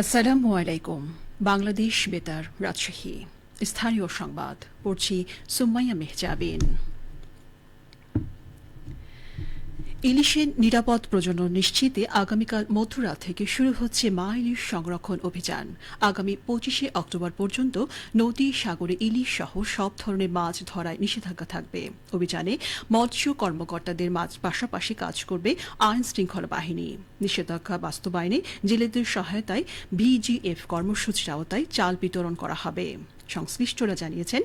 আসসালামু আলাইকুম। বাংলাদেশ বেতার, রাজশাহী। স্থানীয় সংবাদ পড়ছি সুমাইয়া মেহজাবিন। ইলিশের নিরাপদ প্রজনন নিশ্চিতে আগামীকাল মধ্যরাত থেকে শুরু হচ্ছে মা ইলিশ সংরক্ষণ অভিযান। আগামী 25শে অক্টোবর পর্যন্ত নদী, সাগরে ইলিশ সহ সব ধরনের মাছ ধরায় নিষেধাজ্ঞা থাকবে। অভিযানে মৎস্য কর্মকর্তাদের পাশাপাশি কাজ করবে আইন শৃঙ্খলা বাহিনী। নিষেধাজ্ঞা বাস্তবায়নে জেলেদের সহায়তায় বিজিএফ কর্মসূচির আওতায় চাল বিতরণ করা হবে। সংশ্লিষ্টরা জানিয়েছেন,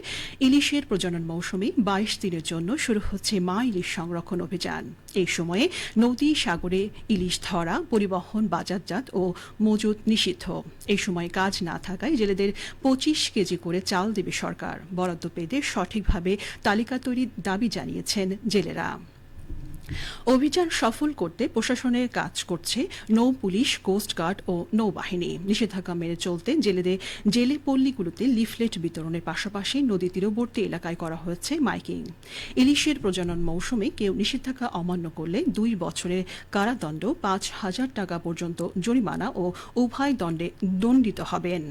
ইলিশের প্রজনন মৌসুমে 22 দিনের জন্য শুরু হচ্ছে মা ইলিশ সংরক্ষণ অভিযান। এই সময়ে নদী, সাগরে ইলিশ ধরা, পরিবহন, বাজারজাত ও মজুত নিষিদ্ধ। এই সময় কাজ না থাকায় জেলেদের 25 কেজি করে চাল দেবে সরকার। বরাদ্দ পেতে সঠিকভাবে তালিকা তৈরির দাবি জানিয়েছেন জেলেরা। অভিযান সফল করতে প্রশাসনের কাজ করছে নৌ পুলিশ, কোস্টগার্ড ও নৌবাহিনী। নিষেধাজ্ঞা মেনে চলতে জেলে পল্লীগুলোতে লিফলেট বিতরণের পাশাপাশি নদী তীরবর্তী এলাকায় করা হয়েছে মাইকিং। ইলিশের প্রজনন মৌসুমে কেউ নিষেধাজ্ঞা অমান্য করলে 2 বছরের কারাদণ্ড, 5,000 টাকা পর্যন্ত জরিমানা ও উভয় দণ্ডে দণ্ডিত হবেন।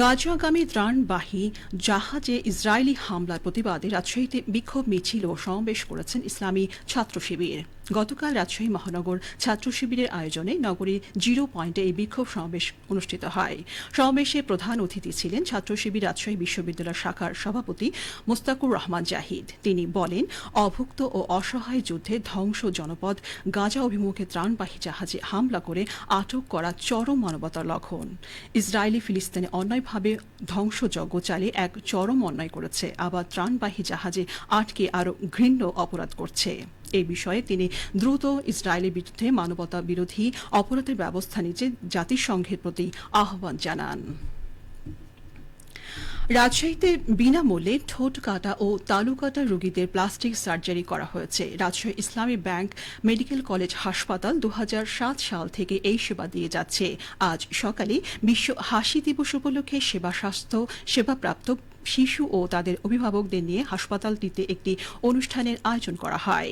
গাজাগামী ত্রাণবাহী জাহাজে ইসরায়েলি হামলার প্রতিবাদে রাজশাহীতে বিক্ষোভ মিছিল ও সমাবেশ করেছেন ইসলামী ছাত্র শিবির। গতকাল রাজশাহী মহানগর ছাত্র শিবিরের আয়োজনে নগরীর 0 পয়েন্টে এই বিক্ষোভ সমাবেশ অনুষ্ঠিত হয়। সমাবেশে প্রধান অতিথি ছিলেন ছাত্র শিবির রাজশাহী বিশ্ববিদ্যালয় শাখার সভাপতি মোস্তাকুর রহমান জাহিদ। তিনি বলেন, অভুক্ত ও অসহায় যুদ্ধে ধ্বংস জনপদ গাজা অভিমুখে ত্রাণবাহী জাহাজে হামলা করে আটক করা চরম মানবতার লঙ্ঘন। ইসরায়েলি ফিলিস্তিনে অন্যায়ভাবে ধ্বংসযজ্ঞ চালিয়ে এক চরম অন্যায় করেছে, আবার ত্রাণবাহী জাহাজে আটকে আরও ঘৃণ্য অপরাধ করছে। এই বিষয়ে তিনি দ্রুত ইসরায়েলের বিরুদ্ধে মানবতা বিরোধী অপরাধের ব্যবস্থা নিতে জাতিসংঘের প্রতি আহ্বান জানান। রাজশাহীতে বিনামূল্যে ঠোঁট কাটা ও তালু কাটা রোগীদের প্লাস্টিক সার্জারি করা হয়েছে। রাজশাহী ইসলামী ব্যাংক মেডিকেল কলেজ হাসপাতাল 2007 সাল থেকে এই সেবা দিয়ে যাচ্ছে। আজ সকালে বিশ্ব হাসি দিবস উপলক্ষে সেবাপ্রাপ্ত শিশু ও তাদের অভিভাবকদের নিয়ে হাসপাতালটিতে একটি অনুষ্ঠানের আয়োজন করা হয়।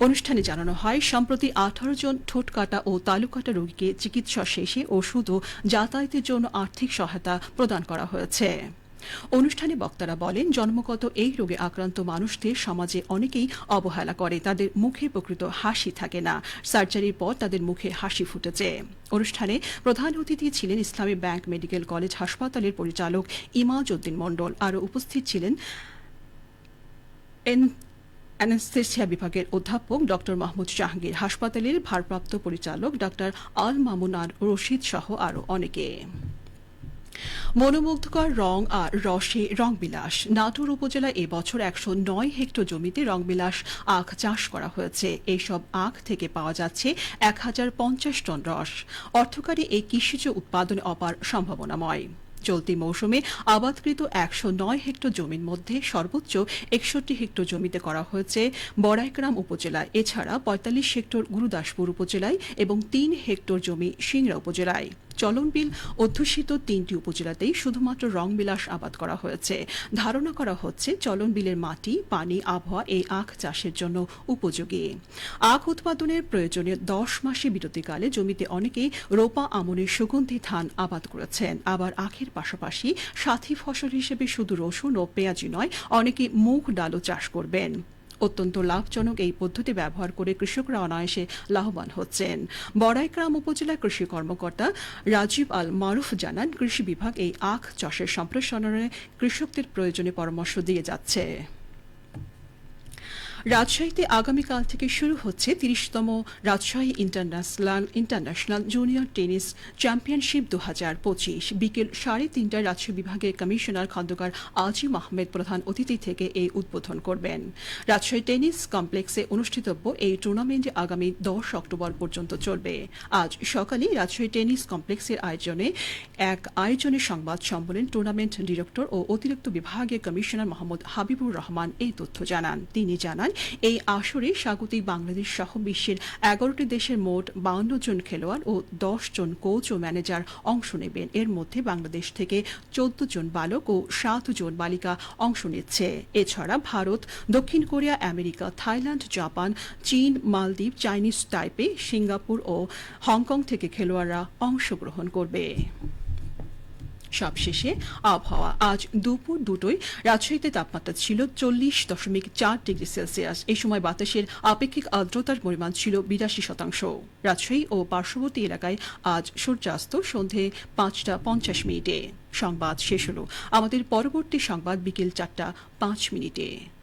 অনুষ্ঠানে জানানো হয়, সম্প্রতি 18 জন ঠোঁট কাটা ও তালু কাটা রোগীকে চিকিৎসা শেষে ওষুধ ও যাতায়াতের জন্য আর্থিক সহায়তা প্রদান করা হয়েছে। অনুষ্ঠানে বক্তারা বলেন, জন্মগত এই রোগে আক্রান্ত মানুষদের সমাজে অনেকেই অবহেলা করে, তাদের মুখে প্রকৃত হাসি থাকে না। সার্জারির পর তাদের মুখে হাসি ফুটেছে। অনুষ্ঠানে প্রধান অতিথি ছিলেন ইসলামী ব্যাংক মেডিকেল কলেজ হাসপাতালের পরিচালক ইমাজ উদ্দিন মণ্ডল। আরও উপস্থিত ছিলেন অ্যানেস্থেসিয়া বিভাগের অধ্যাপক ড মাহমুদ জাহাঙ্গীর, হাসপাতালের ভারপ্রাপ্ত পরিচালক ড আল মামুন আর রশিদ সহ আরও অনেকে। মনোমুগ্ধকর রং আর রসে রংবিলাস। নাটোর উপজেলায় এবছর 109 হেক্টর জমিতে রংবিলাস আখ চাষ করা হয়েছে। এইসব আখ থেকে পাওয়া যাচ্ছে 1050 টন রস। অর্থকারী এই কৃষিজ উৎপাদনে অপার সম্ভাবনাময়। চলতি মৌসুমে আবাদকৃত 109 হেক্টর জমির মধ্যে সর্বোচ্চ 61 হেক্টর জমিতে করা হয়েছে বড়াইগ্রাম উপজেলায়। এছাড়া 45 হেক্টর গুরুদাসপুর উপজেলায় এবং 3 হেক্টর জমি সিংড়া উপজেলায়। চলনবিল অধ্যুষিত 3টি উপজেলাতেই শুধুমাত্র রংবিলাস আবাদ করা হয়েছে। ধারণা করা হচ্ছে চলনবিলের মাটি, পানি, আবহাওয়া এই আখ চাষের জন্য উপযোগী। আখ উৎপাদনের প্রয়োজনে 10 মাসে বিরতিকালে জমিতে অনেকেই রোপা আমনের সুগন্ধি ধান আবাদ করেছেন। আবার আখের পাশাপাশি সাথী ফসল হিসেবে শুধু রসুন ও পেঁয়াজি নয়, অনেকে মুগ ডালও চাষ করবেন। অত্যন্ত লাভজনক এই পদ্ধতি ব্যবহার করে কৃষকরা অনায়াসে লাভবান হচ্ছেন। বড়াইগ্রাম উপজেলা কৃষি কর্মকর্তা রাজীব আল মারুফ জানান, কৃষি বিভাগ এই আখ চাষের সম্প্রসারণে কৃষকদের প্রয়োজনে পরামর্শ দিয়ে যাচ্ছে। রাজশাহীতে আগামীকাল থেকে শুরু হচ্ছে 30তম Rajshahi international junior tennis championship 2025। বিকেল 3:30টায় রাজশাহী বিভাগের কমিশনার খন্দকার আজিম আহমেদ প্রধান অতিথি থেকে এই উদ্বোধন করবেন। রাজশাহী টেনিস কমপ্লেক্সে অনুষ্ঠিতব্য এই টুর্নামেন্ট আগামী 10 অক্টোবর পর্যন্ত চলবে। আজ সকালে রাজশাহী টেনিস কমপ্লেক্সের আয়োজনে সংবাদ সম্মেলন টুর্নামেন্ট ডিরেক্টর ও অতিরিক্ত বিভাগীয় কমিশনার মোহাম্মদ হাবিবুর রহমান এই তথ্য জানান। তিনি জানান, এই আসরে স্বাগতিক বাংলাদেশ সহ বিশ্বের 11টি দেশের মোট 52 জন খেলোয়াড় ও 10 জন কোচ ও ম্যানেজার অংশ নেবেন। এর মধ্যে বাংলাদেশ থেকে 14 জন বালক ও 7 জন বালিকা অংশ নিচ্ছে। এছাড়া ভারত, দক্ষিণ কোরিয়া, আমেরিকা, থাইল্যান্ড, জাপান, চীন, মালদ্বীপ, চাইনিজ তাইপে, সিঙ্গাপুর ও হংকং থেকে খেলোয়াড়রা অংশগ্রহণ করবে। সবশেষে আবহাওয়া। আজ দুপুর দুটোয় রাজশাহীতে তাপমাত্রা ছিল 40.4 ডিগ্রি সেলসিয়াস। এই সময় বাতাসের আপেক্ষিক আর্দ্রতার পরিমাণ ছিল 82%। রাজশাহী ও পার্শ্ববর্তী এলাকায় আজ সূর্যাস্ত সন্ধে 5:50 সংবাদ শেষ হলো। আমাদের পরবর্তী সংবাদ বিকেল 4:05।